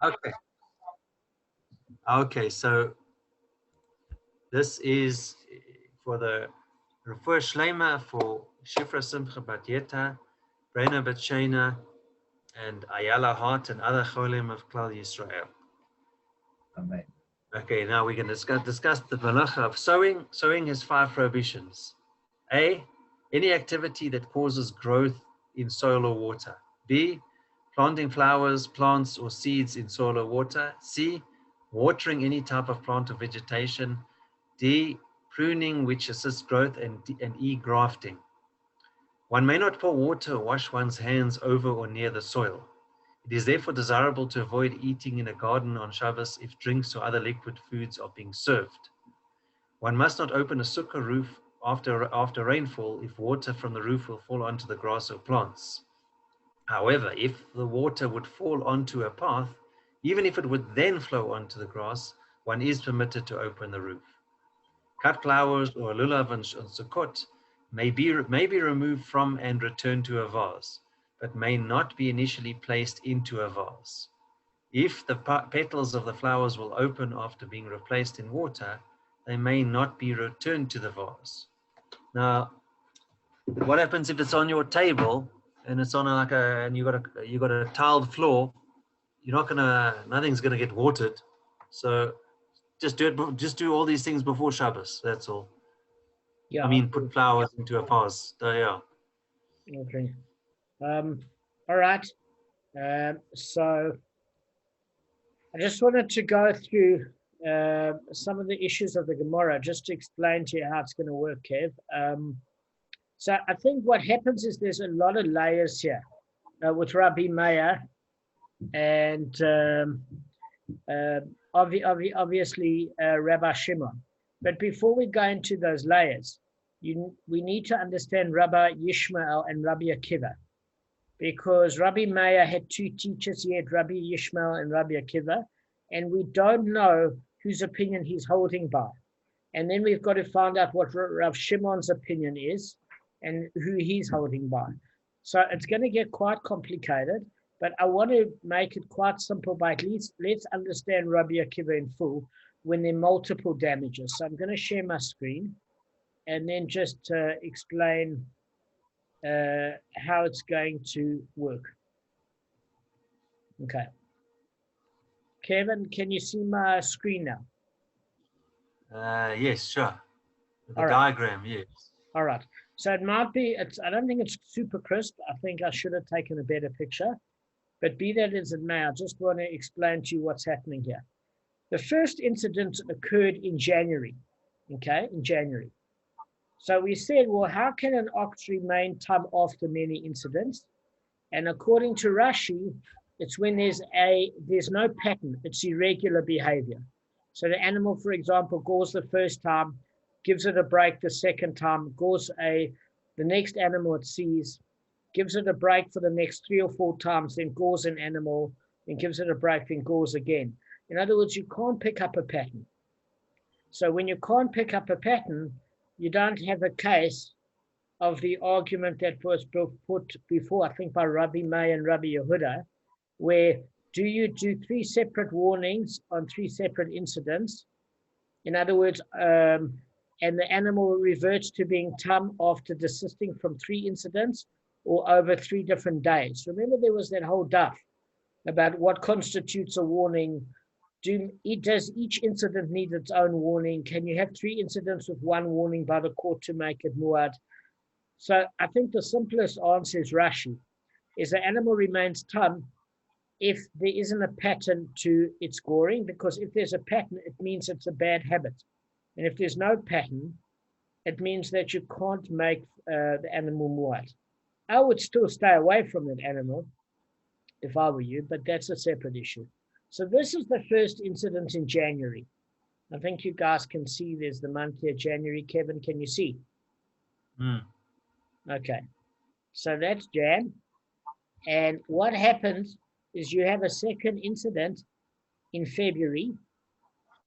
Okay. Okay, so this is for the Refuah Shlema for Shifra Simcha Bat Yeta, Brena Bat Shena, and Ayala Hart and other Cholim of Klal Yisrael. Amen. Okay, now we're going to discuss the malacha of sowing. Sowing has 5 prohibitions. A, any activity that causes growth in soil or water. B, planting flowers, plants, or seeds in soil or water. C, watering any type of plant or vegetation. D, pruning which assists growth, and E, grafting. One may not pour water or wash one's hands over or near the soil. It is therefore desirable to avoid eating in a garden on Shabbos if drinks or other liquid foods are being served. One must not open a sukkah roof after rainfall if water from the roof will fall onto the grass or plants. However, if the water would fall onto a path, even if it would then flow onto the grass, one is permitted to open the roof. Cut flowers or a lulav on Sukkot may be removed from and returned to a vase, but may not be initially placed into a vase. If the petals of the flowers will open after being replaced in water, they may not be returned to the vase. Now, what happens if it's on your table and it's on and you got a tiled floor? Nothing's gonna get watered. So just do all these things before Shabbos. That's all. Yeah. I mean, put flowers into a vase. So yeah. Okay. All right. So I just wanted to go through some of the issues of the Gemara just to explain to you how it's going to work, Kev. So I think what happens is there's a lot of layers here with Rabbi Meir and obviously Rabbi Shimon. But before we go into those layers, we need to understand Rabbi Yishmael and Rabbi Akiva, because Rabbi Meir had 2 teachers. He had Rabbi Yishmael and Rabbi Akiva, and we don't know whose opinion he's holding by. And then we've got to find out what Rav Shimon's opinion is and who he's holding by. So it's going to get quite complicated, but I want to make it quite simple by at least let's understand Rabbi Akiva in full when there are multiple damages. So I'm going to share my screen and then just explain how it's going to work. Okay. Kevin, can you see my screen now? Yes, sure. The All right. diagram, yes. All right. So it might be, I don't think it's super crisp. I think I should have taken a better picture. But be that as it may, I just want to explain to you what's happening here. The first incident occurred in January. Okay, in January. So we said, well, how can an ox remain tam after many incidents? And according to Rashi, it's when there's no pattern, it's irregular behavior. So the animal, for example, gores the first time, gives it a break the second time, gores the next animal it sees, gives it a break for the next 3 or 4 times, then gores an animal, then gives it a break, then gores again. In other words, you can't pick up a pattern. So when you can't pick up a pattern, you don't have a case of the argument that was put before, I think by Rabbi Meir and Rabbi Yehuda, where do you do 3 separate warnings on 3 separate incidents? In other words, and the animal reverts to being tam after desisting from 3 incidents or over 3 different days. Remember, there was that whole duff about what constitutes a warning. Does each incident need its own warning? Can you have 3 incidents with 1 warning by the court to make it muad? So I think the simplest answer is Rashi, is the animal remains tam if there isn't a pattern to its goring, because if there's a pattern, it means it's a bad habit. And if there's no pattern, it means that you can't make the animal muad. I would still stay away from that animal if I were you, but that's a separate issue. So this is the first incident in January. I think you guys can see there's the month here, January. Kevin, can you see? Okay. So that's Jan. And what happens is you have a second incident in February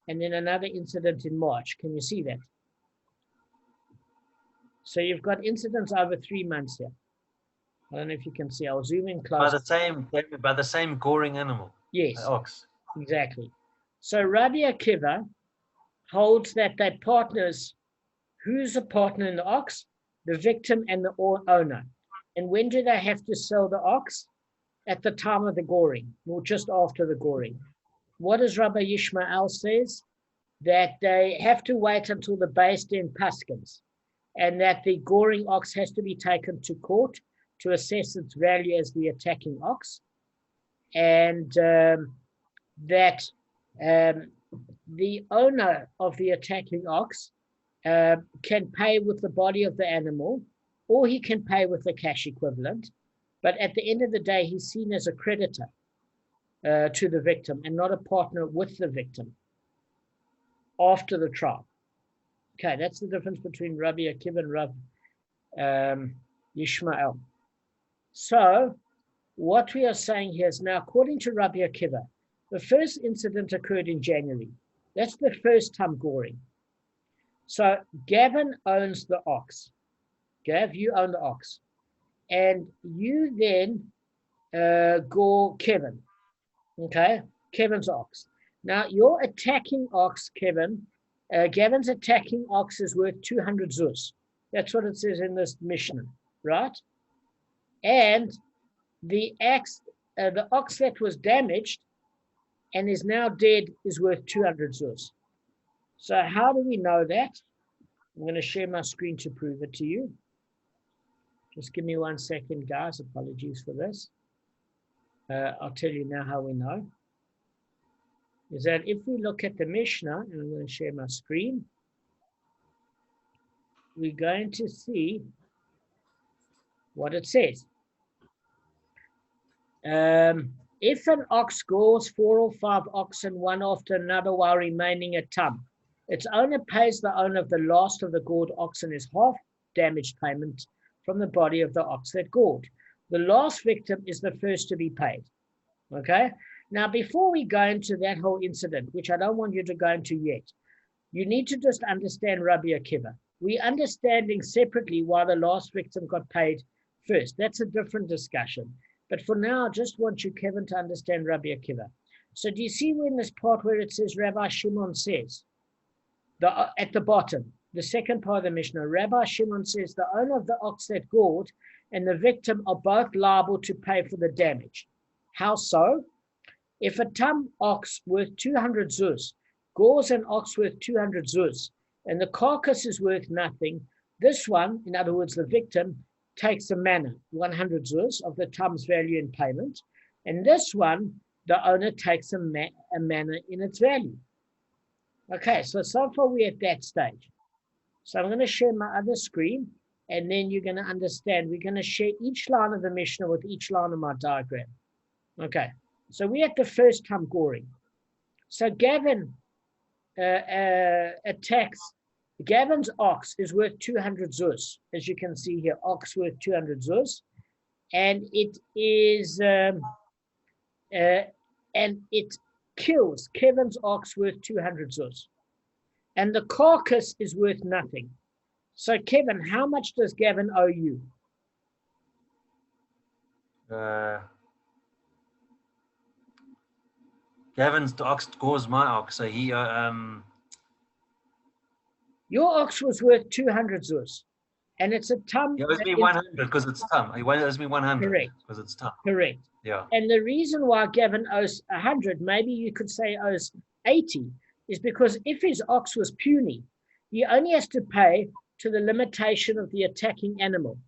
and then another incident in March. Can you see that? So you've got incidents over 3 months here. I don't know if you can see. I'll zoom in close. By the same goring animal. Yes, ox. exactly. So Rabbi Akiva holds that they're partners. Who's a partner in the ox? The victim and the owner. And when do they have to sell the ox? At the time of the goring, or just after the goring. What does Rabbi Yishmael says? That they have to wait until the Beis Din paskins, and that the goring ox has to be taken to court to assess its value as the attacking ox, and that the owner of the attacking ox can pay with the body of the animal, or he can pay with the cash equivalent. But at the end of the day, he's seen as a creditor to the victim and not a partner with the victim after the trial. Okay, that's the difference between Rabbi Akiva and Rabbi Yishmael. So what we are saying here is now, according to Rabbi Akiva, the first incident occurred in January. That's the first time goring. So Gavin owns the ox. Gav, you own the ox. And you then gore Kevin. Okay, Kevin's ox. Now, your attacking ox, Kevin, Gavin's attacking ox is worth 200 zuz. That's what it says in this Mishnah, right? And the ox that was damaged and is now dead is worth 200 zuz. So how do we know that? I'm going to share my screen to prove it to you. Just give me 1 second, guys. Apologies for this. I'll tell you now how we know. Is that if we look at the Mishnah, and I'm going to share my screen, we're going to see what it says. If an ox gores 4 or 5 oxen one after another while remaining a tum, its owner pays the owner of the last of the gored oxen his half damage payment from the body of the ox that gored. The last victim is the first to be paid. Okay? Now, before we go into that whole incident, which I don't want you to go into yet, you need to just understand Rabbi Akiva. We're understanding separately why the last victim got paid first. That's a different discussion. But for now, I just want you, Kevin, to understand Rabbi Akiva. So do you see in this part where it says Rabbi Shimon says, at the bottom, the second part of the Mishnah, Rabbi Shimon says the owner of the ox that gored and the victim are both liable to pay for the damage. How so? If a tum ox worth 200 zuz gores an ox worth 200 zuz, and the carcass is worth nothing, this one, in other words, the victim, takes a manna, 100 zuz of the tum's value in payment, and this one, the owner takes a manna in its value. Okay, so far we're at that stage. So I'm going to share my other screen, and then you're going to understand. We're going to share each line of the Mishnah with each line of my diagram. Okay, so we're at the first time goring. So Gavin attacks. Gavin's ox is worth 200 zuz, as you can see here. Ox worth 200 zuz, and it is and it kills Kevin's ox worth 200 zuz, and the carcass is worth nothing. So Kevin, how much does Gavin owe you? Gavin's the ox gores my ox, so he Your ox was worth 200 zuz, and it's a tum. he owes me 100 because it's tum. He owes me 100 Correct. Because it's tum. Correct. Yeah. And the reason why Gavin owes 100, maybe you could say owes 80, is because if his ox was puny, he only has to pay to the limitation of the attacking animal,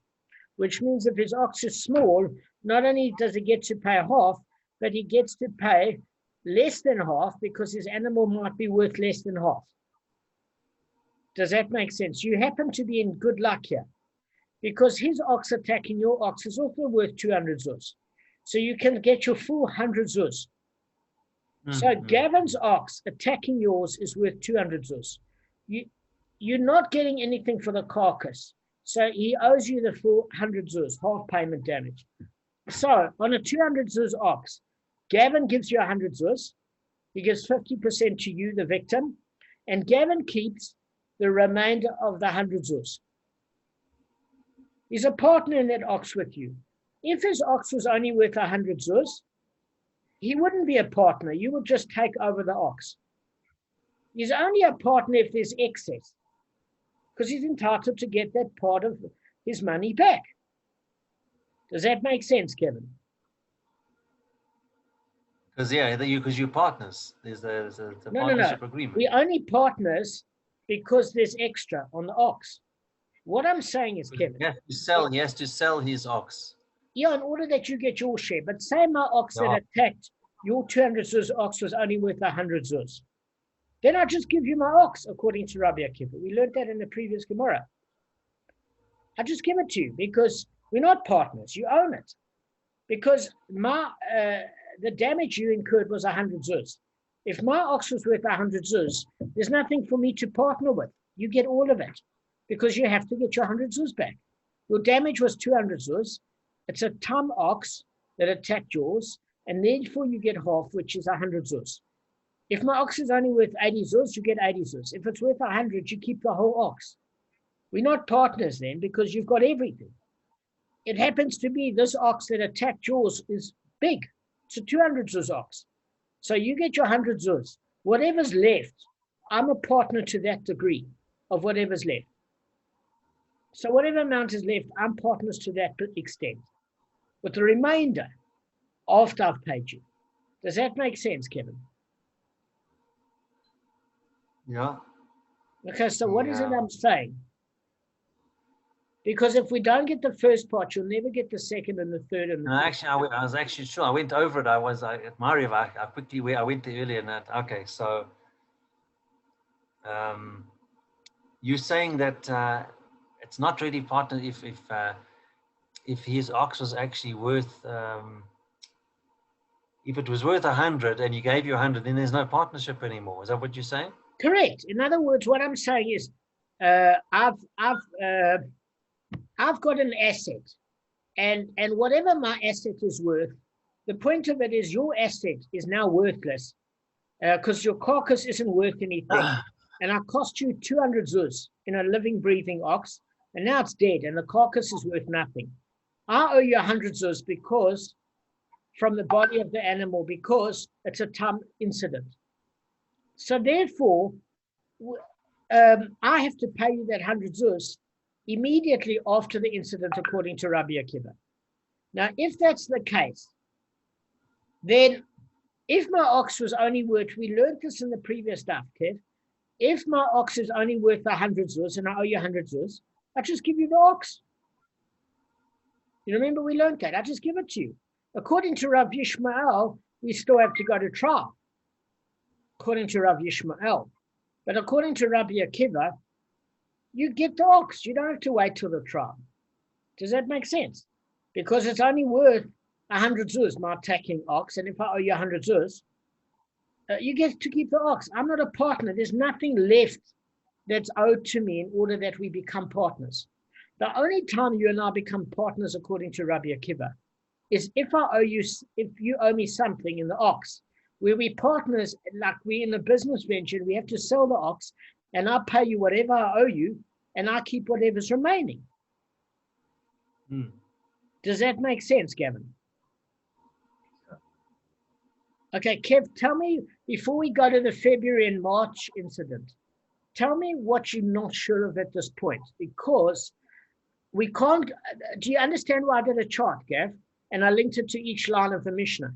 which means if his ox is small, not only does he get to pay half, but he gets to pay less than half because his animal might be worth less than half. Does that make sense? You happen to be in good luck here because his ox attacking your ox is also worth 200 zuz. So you can get your full 100 zuz. So Gavin's ox attacking yours is worth 200 zuz. You're not getting anything for the carcass. So he owes you the full 100 zuz, half payment damage. So on a 200 zuz ox, Gavin gives you 100 zuz. He gives 50% to you, the victim, and Gavin keeps the remainder of the 100 zuz. He's a partner in that ox with you. If his ox was only worth 100 zuz, he wouldn't be a partner. You would just take over the ox. He's only a partner if there's excess, because he's entitled to get that part of his money back. Does that make sense, Kevin? Because you're partners. There's a partnership agreement. We're only partners because there's extra on the ox. What I'm saying is, Kevin, he has to sell his ox. Yeah, in order that you get your share. But say my ox that attacked your 200 zuz ox was only worth 100 zuz. Then I just give you my ox, according to Rabbi Akiva. We learned that in the previous Gemara. I just give it to you because we're not partners. You own it. Because the damage you incurred was 100 zuz. If my ox was worth 100 zuz, there's nothing for me to partner with. You get all of it because you have to get your 100 zuz back. Your damage was 200 zuz. It's a tam ox that attacked yours, and therefore you get half, which is 100 zuz. If my ox is only worth 80 zuz, you get 80 zuz. If it's worth 100, you keep the whole ox. We're not partners then because you've got everything. It happens to be this ox that attacked yours is big. It's a 200 zuz ox. So you get your 100 zuz. Whatever's left, I'm a partner to that degree of whatever's left. So whatever amount is left, I'm partners to that extent. With the remainder, after I've paid you. Does that make sense, Kevin? Yeah. Okay, so what is it I'm saying? Because if we don't get the first part, you'll never get the second and the third and the fourth. Actually, I was actually sure. I went over it. I was at Mariv. I went there earlier. And okay, so you're saying that it's not really partner if his ox was actually worth if it was worth 100 and you gave you 100, then there's no partnership anymore. Is that what you're saying? Correct. In other words, what I'm saying is, I've got an asset, and whatever my asset is worth, the point of it is your asset is now worthless because your carcass isn't worth anything. And I cost you 200 zuz in a living, breathing ox, and now it's dead, and the carcass is worth nothing. I owe you 100 zuz because from the body of the animal because it's a tam incident. So therefore, I have to pay you that 100 zuz immediately after the incident, according to Rabbi Akiva. Now, if that's the case, then if my ox was only worth, we learned this in the previous stuff, Kev, if my ox is only worth 100 zuz and I owe you 100 zuz, I just give you the ox. You remember we learned that? I just give it to you. According to Rav Yishmael, we still have to go to trial, according to Rav Yishmael. But according to Rabbi Akiva, you get the ox. You don't have to wait till the trial. Does that make sense? Because it's only worth 100 zuz, my attacking ox. And if I owe you 100 zuz, you get to keep the ox. I'm not a partner. There's nothing left that's owed to me in order that we become partners. The only time you and I become partners, according to Rabbi Akiva, is if you owe me something in the ox, where we partners, like we're in a business venture, we have to sell the ox, and I pay you whatever I owe you, and I keep whatever's remaining. Does that make sense, Gavin? Okay, Kev, tell me, before we go to the February and March incident, tell me what you're not sure of at this point, because we can't, do you understand why I did a chart, Gav? And I linked it to each line of the Mishnah.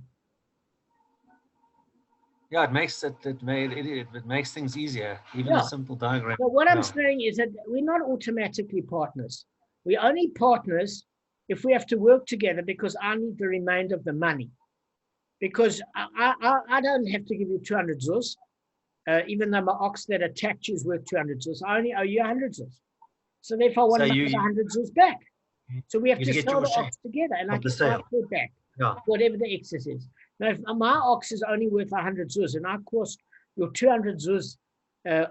Yeah, it makes things easier, even a simple diagram. But what I'm saying is that we're not automatically partners. We're only partners if we have to work together because I need the remainder of the money. Because I don't have to give you 200 zuz, even though my ox that attacked you is worth 200 zuz. I only owe you 100 zuz. So therefore, I want to get 100 zuz back. So we have to sell the ox together, and I get my food back, whatever the excess is. Now, if my ox is only worth 100 zuz, and I cost your 200 zuz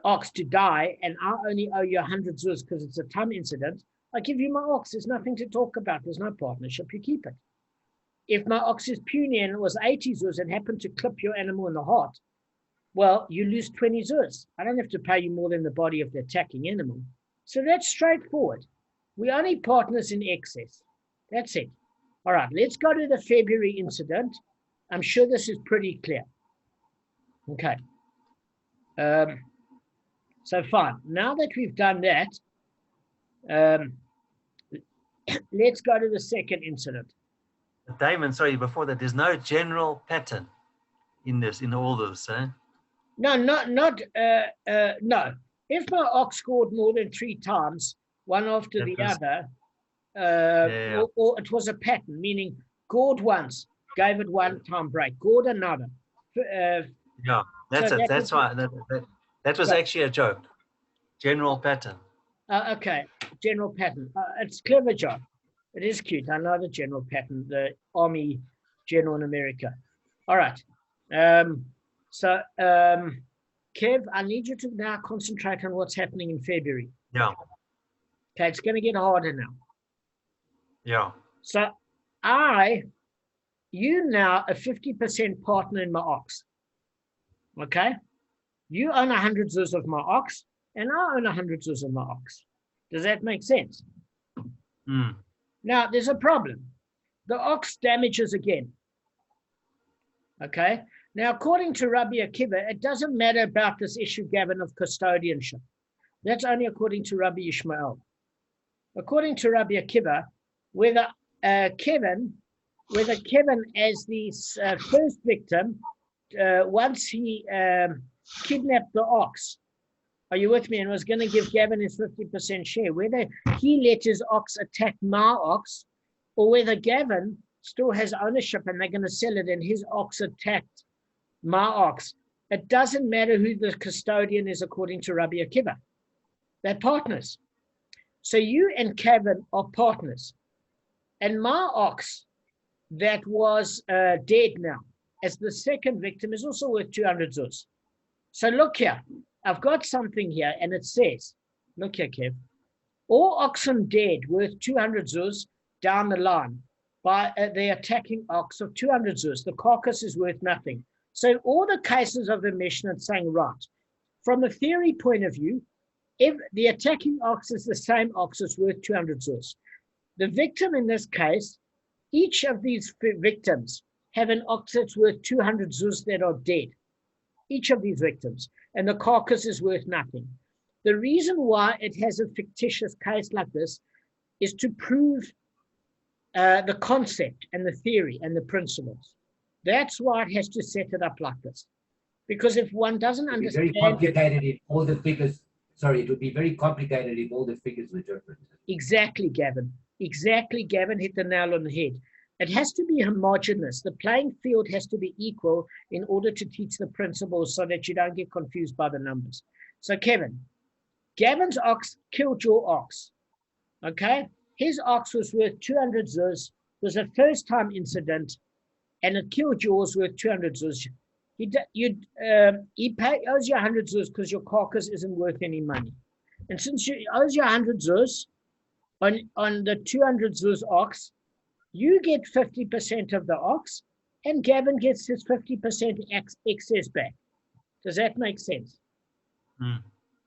ox to die, and I only owe you 100 zuz because it's a tam incident, I give you my ox. There's nothing to talk about. There's no partnership. You keep it. If my ox is puny and it was 80 zuz and happened to clip your animal in the heart, well, you lose 20 zuz. I don't have to pay you more than the body of the attacking animal. So that's straightforward. We're only partners in excess. That's it. All right, let's go to the February incident. I'm sure this is pretty clear. Okay. So fine. Now that we've done that, let's go to the second incident. Damon, sorry, before that, there's no general pattern in all this, eh? No, no. If my ox scored more than 3 times, one after the other, or it was a pattern, meaning gored once, gave it 1 time break, gored another. Yeah, that's so it. That's why that was actually a joke. General pattern. Okay, general pattern. It's clever job. It is cute. I know the general pattern, the Army General in America. All right. Kev, I need you to now concentrate on what's happening in February. Yeah. Okay, it's going to get harder now. Yeah. So you now a 50% partner in my ox. Okay? You own 100 zuz of my ox, and I own 100 zuz of my ox. Does that make sense? Mm. Now, there's a problem. The ox damages again. Okay? Now, according to Rabbi Akiva, it doesn't matter about this issue, Gavin, of custodianship. That's only according to Rabbi Ishmael. According to Rabbi Akiva, whether Kevin as the first victim, once he kidnapped the ox, are you with me, and was going to give Gavin his 50% share, whether he let his ox attack my ox, or whether Gavin still has ownership and they're going to sell it and his ox attacked my ox, it doesn't matter who the custodian is according to Rabbi Akiva. They're partners. So you and Kevin are partners. And my ox that was dead now, as the second victim, is also worth 200 zuz. So look here, I've got something here, and it says, look here, Kev, all oxen dead worth 200 zuz down the line by the attacking ox of 200 zuz. The carcass is worth nothing. So in all the cases of the Mishnah, it's saying, right, from a theory point of view, if the attacking ox is the same ox, it's worth 200 zuz. The victim in this case, each of these victims have an ox that's worth 200 zuz that are dead. Each of these victims. And the carcass is worth nothing. The reason why it has a fictitious case like this is to prove the concept and the theory and the principles. That's why it has to set it up like this. Because if one doesn't understand... Very complicated if all the figures... Sorry, it would be very complicated if all the figures were different. Exactly, Gavin. Exactly, Gavin hit the nail on the head. It has to be homogeneous. The playing field has to be equal in order to teach the principles so that you don't get confused by the numbers. So, Kevin, Gavin's ox killed your ox. Okay? His ox was worth 200 zuz. It was a first-time incident, and it killed yours worth 200 zuz. He owes you 100 zuz because your carcass isn't worth any money. And since he owes you 100 zuz on the 200 zuz ox, you get 50% of the ox, and Gavin gets his 50% excess back. Does that make sense? Mm.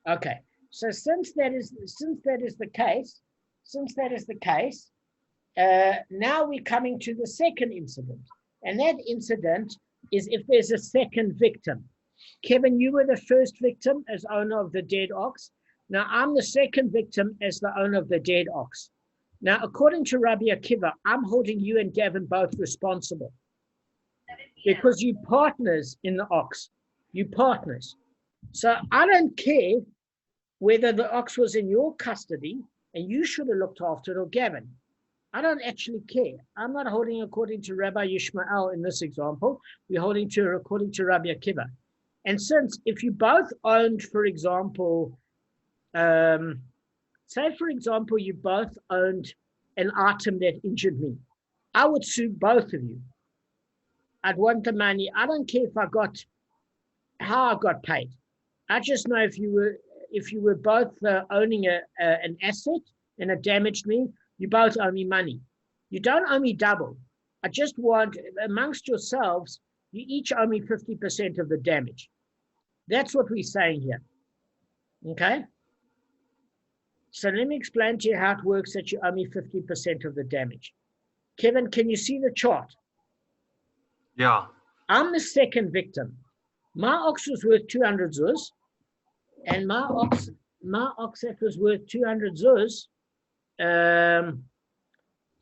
Okay. So since that is the case, now we're coming to the second incident, and that incident is if there's a second victim. Kevin, you were the first victim as owner of the dead ox. Now I'm the second victim as the owner of the dead ox. Now, according to Rabbi Akiva, I'm holding you and Gavin both responsible because you partners in the ox. You partners. So I don't care whether the ox was in your custody and you should have looked after it or Gavin. I don't actually care. I'm not holding according to Rabbi Ishmael in this example. We're holding according to Rabbi Akiva. And since if you both owned, for example, say, for example, you both owned an item that injured me, I would sue both of you. I'd want the money. I don't care how I got paid. I just know if you were both owning an asset and it damaged me, you both owe me money. You don't owe me double. I just want, amongst yourselves, you each owe me 50% of the damage. That's what we're saying here. Okay? So let me explain to you how it works that you owe me 50% of the damage. Kevin, can you see the chart? Yeah. I'm the second victim. My ox was worth 200 zuz, and my ox that was worth 200 zuz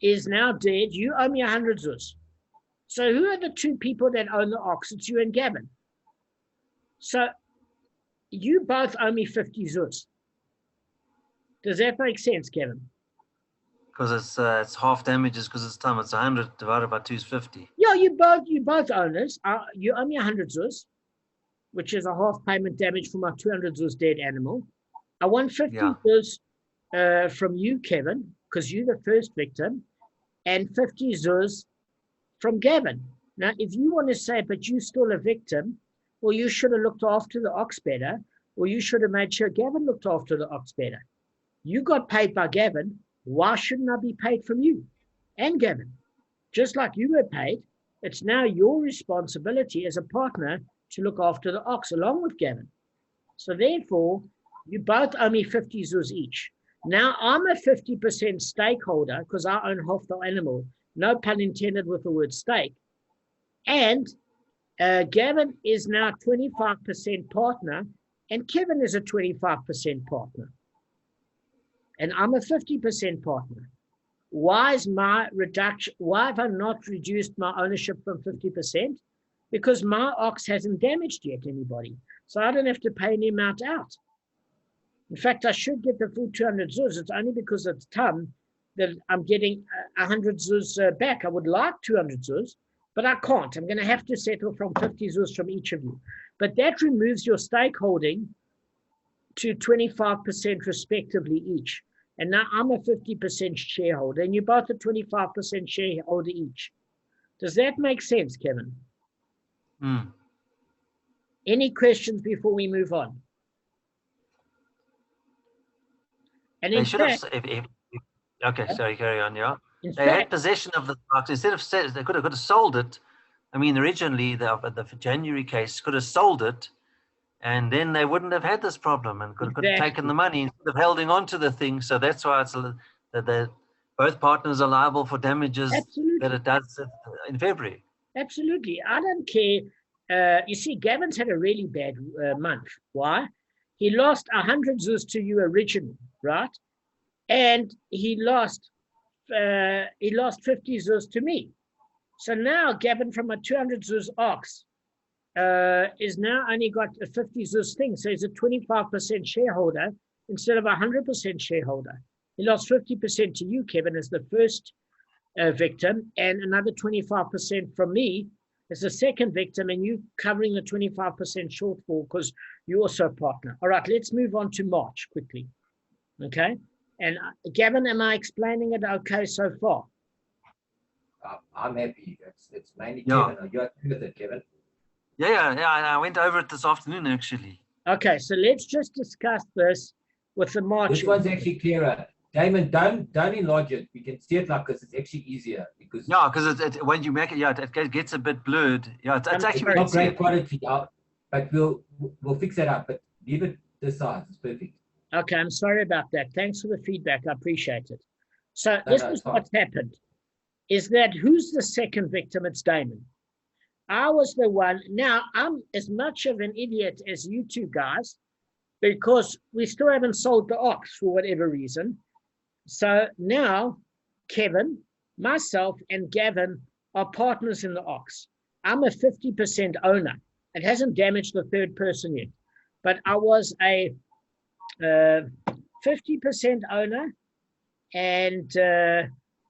is now dead. You owe me 100 zuz. So who are the two people that own the ox? It's you and Gavin. So you both owe me 50 zuz. Does that make sense, Kevin? Because it's half damages because it's time. It's 100 divided by 2 is 50. Yeah, you both owners. You owe me 100 zuz, which is a half payment damage for my 200 zuz dead animal. I want 50 zuz from you, Kevin, because you're the first victim, and 50 zuz from Gavin. Now, if you want to say, but you're still a victim, well, you should have looked after the ox better, or you should have made sure Gavin looked after the ox better. You got paid by Gavin. Why shouldn't I be paid from you and Gavin? Just like you were paid, it's now your responsibility as a partner to look after the ox along with Gavin. So therefore, you both owe me 50 zuz each. Now I'm a 50% stakeholder because I own half the animal. No pun intended with the word stake. And Gavin is now 25% partner and Kevin is a 25% partner. And I'm a 50% partner. Why is my reduction? Why have I not reduced my ownership from 50%? Because my ox hasn't damaged yet anybody. So I don't have to pay any amount out. In fact, I should get the full 200 zuz. It's only because it's Tam that I'm getting 100 zuz back. I would like 200 zuz, but I can't. I'm going to have to settle from 50 zuz from each of you. But that removes your stakeholding to 25% respectively each. And now I'm a 50% shareholder and you're both a 25% shareholder each. Does that make sense, Kevin? Any questions before we move on? And in fact, okay, sorry, carry on, yeah. They fact, had possession of the ox. Instead of they could have sold it. I mean, originally the January case could have sold it, and then they wouldn't have had this problem and could have taken the money instead of holding on to the thing. So that's why it's that both partners are liable for damages that it does in February. Absolutely. I don't care. You see, Gavin's had a really bad month. Why? He lost 100 zuz to you originally, right? And he lost 50 zuz to me. So now Gavin from a 200 zuz ox is now only got a 50 zuz thing. So he's a 25% shareholder instead of a 100% shareholder. He lost 50% to you, Kevin, as the first victim, and another 25% from me as the second victim, and you covering the 25% shortfall because you're also a partner. All right, let's move on to March quickly. Okay. And Gavin, am I explaining it okay so far? I'm happy. It's mainly Kevin. Are you happy with it, Kevin? Yeah. I went over it this afternoon, actually. Okay, so let's just discuss this with the March. This one's actually clearer. Damon, don't enlarge it. We can see it like this. It's actually easier because because when you make it, it gets a bit blurred. Yeah, it's actually not great quality, but we'll fix that up. But leave it this size. It's perfect. Okay, I'm sorry about that. Thanks for the feedback. I appreciate it. So this is what's happened. Is that who's the second victim? It's Damon. I was the one. Now, I'm as much of an idiot as you two guys because we still haven't sold the ox for whatever reason. So now Kevin, myself, and Gavin are partners in the ox. I'm a 50% owner. It hasn't damaged the third person yet, but I was a 50% owner, and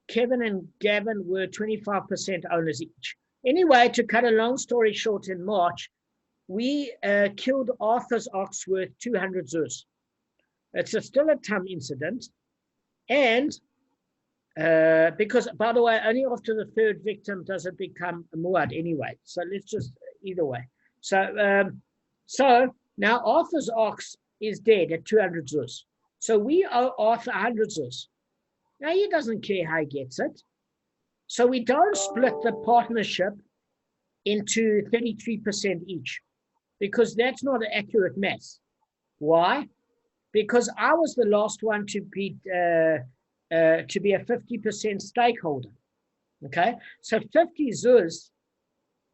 Kevin and Gavin were 25% owners each. Anyway, to cut a long story short, in March, we killed Arthur's ox worth 200 zuz. It's still a Tam incident. And because, by the way, only after the third victim does it become a muad anyway. So let's just, either way. So now Arthur's ox is dead at 200 zuz. So we owe Arthur 100 zuz. Now he doesn't care how he gets it. So we don't split the partnership into 33% each because that's not an accurate math. Why? Because I was the last one to be a 50% stakeholder. Okay, so 50 zuz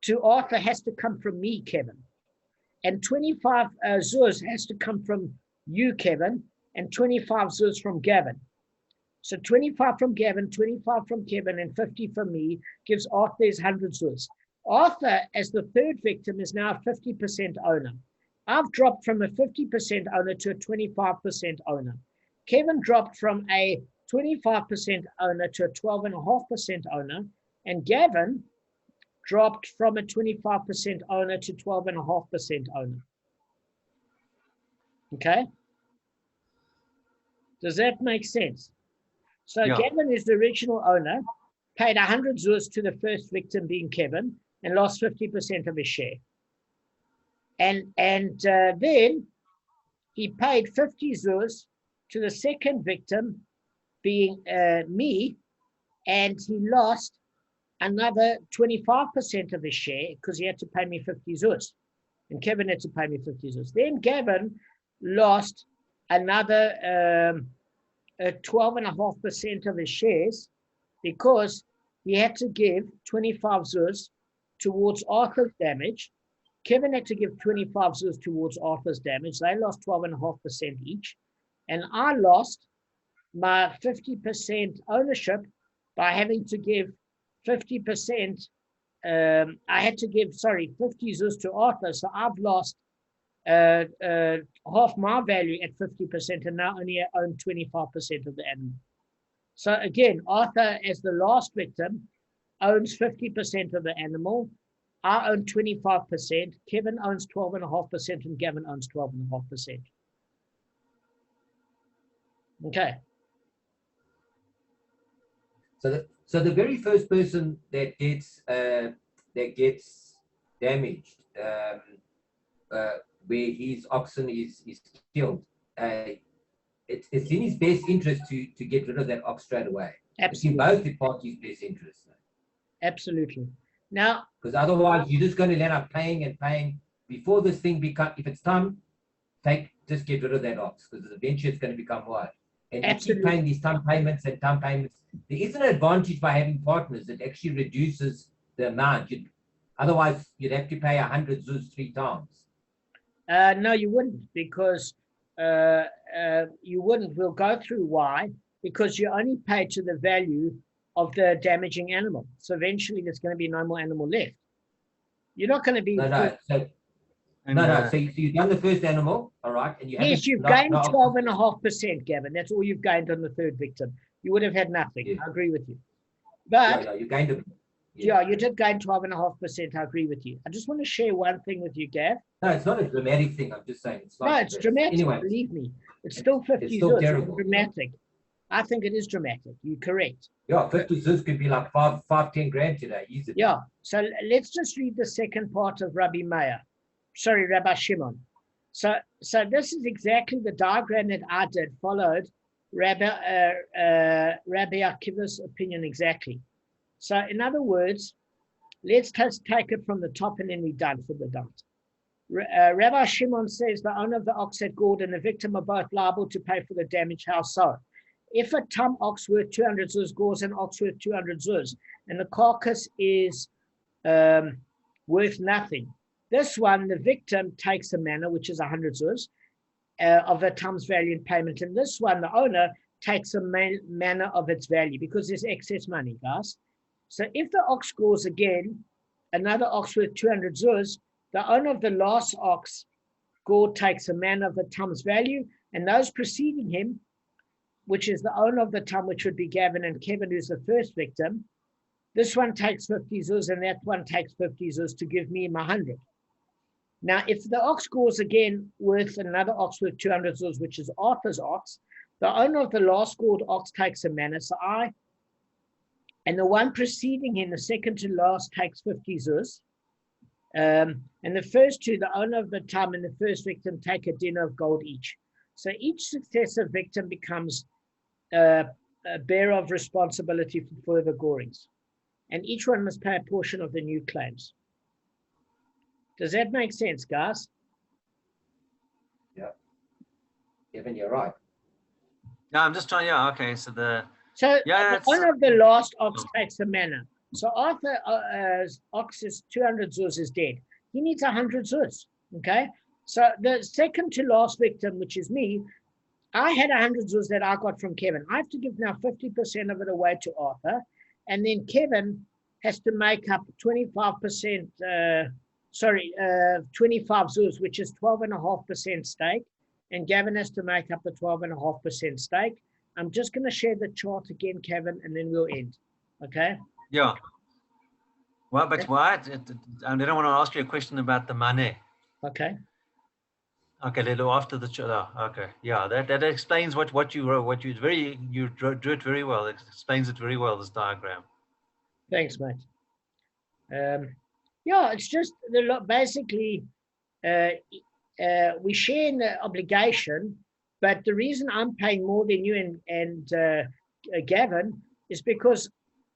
to Arthur has to come from me, Kevin. And 25 zuz has to come from you, Kevin, and 25 zuz from Gavin. So 25 from Gavin, 25 from Kevin, and 50 from me gives Arthur his 100 zuz. Arthur, as the third victim, is now a 50% owner. I've dropped from a 50% owner to a 25% owner. Kevin dropped from a 25% owner to a 12.5% owner, and Gavin dropped from a 25% owner to 12.5% owner. Okay? Does that make sense? So Yeah. Gavin is the original owner, paid 100 zuz to the first victim being Kevin, and lost 50% of his share. And then he paid 50 zuz to the second victim being me, and he lost another 25% of his share because he had to pay me 50 zuz. And Kevin had to pay me 50 zuz. Then Gavin lost another 12.5% of his shares because he had to give 25 zuz towards Arthur's damage. Kevin had to give 25 zuz towards Arthur's damage. They lost 12.5% each. And I lost my 50% ownership by having to give 50%. I had to give, 50 zuz to Arthur. So I've lost half my value at 50% and now only own 25% of the animal. So again, Arthur, as the last victim, owns 50% of the animal. I own 25%. Kevin owns 12.5%, and Gavin owns 12.5%. Okay. So the very first person that gets damaged, where his oxen is killed, it's in his best interest to get rid of that ox straight away. Absolutely. It's in both the parties' best interest. Absolutely. Now, because otherwise you're just going to end up paying and paying before this thing becomes. If it's time, just get rid of that ox, because eventually it's going to become what. And you keep paying these time payments and time payments. There is an advantage by having partners that actually reduces the amount. Otherwise, you'd have to pay 100 zuz 3 times. No, you wouldn't, because you wouldn't. We'll go through why. Because you only pay to the value of the damaging animal. So eventually there's going to be no more animal left. You're not going to be... No. So you've done the first animal, all right? And yes, you've gained 12.5%, Gavin. That's all you've gained on the third victim. You would have had nothing. Yeah. I agree with you. But you gained a... Yeah, you did gain 12.5%. I agree with you. I just want to share one thing with you, Gav. No, it's not a dramatic thing. I'm just saying. It's dramatic. Anyway, believe me. It's still 50 it's still terrible. It's dramatic. I think it is dramatic. You're correct. Yeah, 50 zuz could be like 10 grand today. Easily. Yeah. So let's just read the second part of Rabbi Shimon. So this is exactly the diagram that I did, followed Rabbi Akiva's opinion exactly. So in other words, let's just take it from the top and then we're done for the dance. Rabbi Shimon says the owner of the ox had gored and the victim are both liable to pay for the damage. How so? If a tum ox worth 200 zuz gores an ox worth 200 zuz, and the carcass is worth nothing, this one, the victim takes a manner, which is 100 zuz, of the tum's value in payment. And this one, the owner, takes a manner of its value because there's excess money, guys. So if the ox gores again, another ox worth 200 zuz, the owner of the last ox gore takes a manner of the tum's value, and those preceding him, which is the owner of the tum, which would be Gavin and Kevin, who's the first victim, this one takes 50 zuz and that one takes 50 zuz to give me my 100. Now, if the ox gores again worth another ox worth 200 zuz, which is Arthur's ox, the owner of the last gored ox takes a manner, so and the one preceding him, the second to last, takes 50 zuz. And the first two, the owner of the tum and the first victim, take a dinar of gold each. So each successive victim becomes a bearer of responsibility for further gorings. And each one must pay a portion of the new claims. Does that make sense, guys? Yeah. Evan, you're right. Yeah, I'm just trying, okay, so the... So the owner of the last ox takes a manner. So Arthur's ox is 200 zuz is dead. He needs 100 zuz. Okay. So the second to last victim, which is me, I had 100 zuz that I got from Kevin. I have to give now 50% of it away to Arthur. And then Kevin has to make up 25%, 25 zuz, which is 12.5% stake. And Gavin has to make up the 12.5% stake. I'm just going to share the chart again, Kevin, and then we'll end. Okay? Yeah. Well, but why? I don't want to ask you a question about the money. Okay. Okay, little after the okay, yeah, that explains what you wrote. You drew it very well. It explains it very well. This diagram. Thanks, mate. Yeah, it's just basically we share in the obligation, but the reason I'm paying more than you and Gavin is because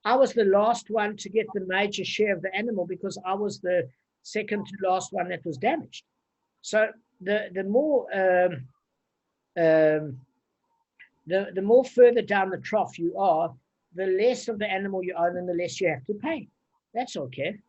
I was the last one to get the major share of the animal because I was the second to last one that was damaged. So the more the more further down the trough you are, the less of the animal you own and the less you have to pay. That's okay.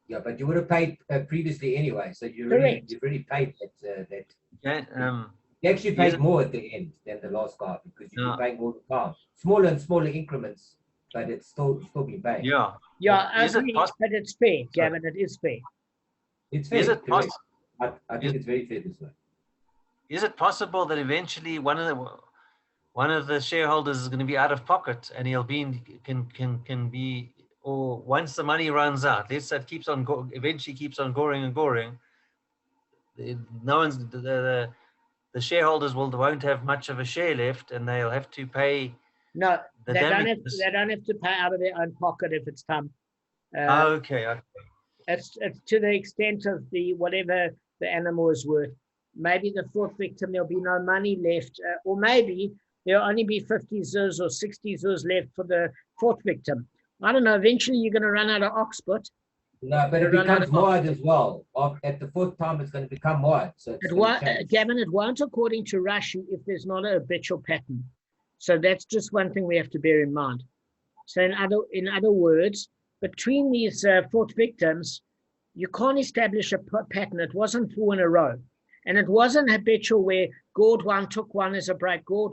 Yeah, but you would have paid previously anyway, so you've already paid that. Yeah, you actually paid more at the end than the last car because you've been paying all the time. Smaller and smaller increments, but it's still being paid. Yeah. Yeah, I agree, but it's fair, Gavin. It is fair. It's fair. Is it possible? I think it's very fair this way. Is it possible that eventually one of the shareholders is going to be out of pocket and he'll be can be, or once the money runs out, let's say it keeps on eventually keeps on going and going, no one's the shareholders won't have much of a share left and they'll have to pay. No, they don't have to pay out of their own pocket if it's time. Okay. It's to the extent of whatever the animal is worth. Maybe the fourth victim, there'll be no money left, or maybe there'll only be 50 zuz or 60 zuz left for the fourth victim. I don't know. Eventually, you're going to run out of oxput. No, but it becomes wide as well. At the fourth time, it's going to become wide. So Gavin, it won't according to Rashi if there's not a habitual pattern. So that's just one thing we have to bear in mind. So in other words, between these fourth victims, you can't establish a pattern. It wasn't 4 in a row. And it wasn't habitual where gored one took one as a break, gored